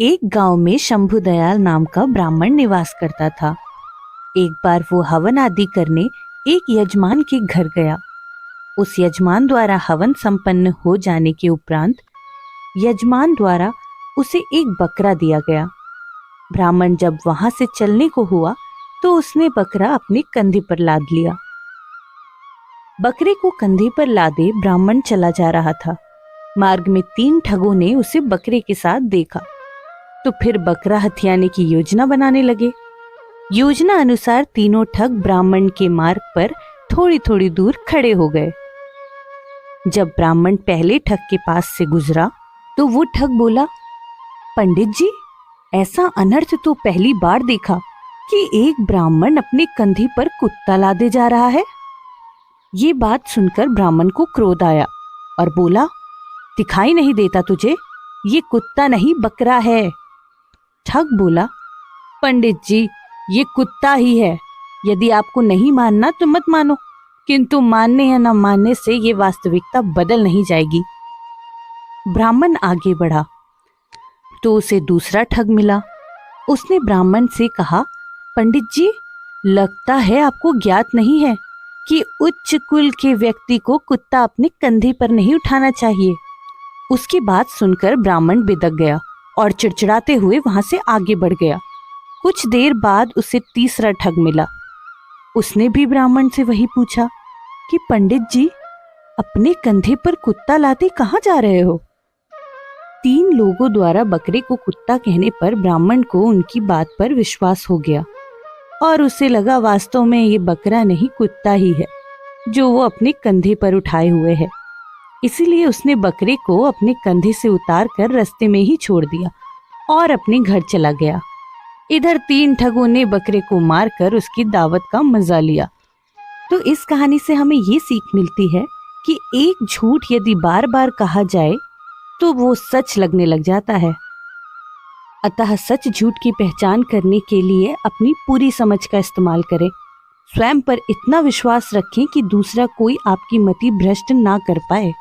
एक गांव में शंभुदयाल नाम का ब्राह्मण निवास करता था। एक बार वो हवन आदि करने एक यजमान के घर गया। उस यजमान द्वारा हवन संपन्न हो जाने के उपरांत यजमान द्वारा उसे एक बकरा दिया गया। ब्राह्मण जब वहां से चलने को हुआ तो उसने बकरा अपने कंधे पर लाद लिया। बकरे को कंधे पर लादे ब्राह्मण चला जा रहा था। मार्ग में 3 ठगों ने उसे बकरे के साथ देखा तो फिर बकरा हथियाने की योजना बनाने लगे। योजना अनुसार तीनों ठग ब्राह्मण के मार्ग पर थोड़ी थोड़ी दूर खड़े हो गए। जब ब्राह्मण पहले ठग के पास से गुजरा तो वो ठग बोला, पंडित जी, ऐसा अनर्थ तो पहली बार देखा कि एक ब्राह्मण अपने कंधे पर कुत्ता लादे जा रहा है। ये बात सुनकर ब्राह्मण को क्रोध आया और बोला, दिखाई नहीं देता तुझे? ये कुत्ता नहीं बकरा है। ठग बोला, पंडित जी, ये कुत्ता ही है। यदि आपको नहीं मानना तो मत मानो, किंतु मानने या न मानने से ये वास्तविकता बदल नहीं जाएगी। ब्राह्मण आगे बढ़ा तो उसे दूसरा ठग मिला। उसने ब्राह्मण से कहा, पंडित जी, लगता है आपको ज्ञात नहीं है कि उच्च कुल के व्यक्ति को कुत्ता अपने कंधे पर नहीं उठाना चाहिए। उसकी बात सुनकर ब्राह्मण बिदक गया और चिड़चिड़ाते हुए वहां से आगे बढ़ गया। कुछ देर बाद उसे तीसरा ठग मिला। उसने भी ब्राह्मण से वही पूछा कि पंडित जी, अपने कंधे पर कुत्ता लादे कहाँ जा रहे हो? 3 लोगों द्वारा बकरे को कुत्ता कहने पर ब्राह्मण को उनकी बात पर विश्वास हो गया और उसे लगा वास्तव में ये बकरा नहीं कुत्ता ही है जो वो अपने कंधे पर उठाए हुए है। इसीलिए उसने बकरे को अपने कंधे से उतार कर रास्ते में ही छोड़ दिया और अपने घर चला गया। इधर 3 ठगों ने बकरे को मारकर उसकी दावत का मजा लिया। तो इस कहानी से हमें ये सीख मिलती है कि एक झूठ यदि बार बार कहा जाए तो वो सच लगने लग जाता है। अतः सच झूठ की पहचान करने के लिए अपनी पूरी समझ का इस्तेमाल करें। स्वयं पर इतना विश्वास रखें कि दूसरा कोई आपकी मति भ्रष्ट ना कर पाए।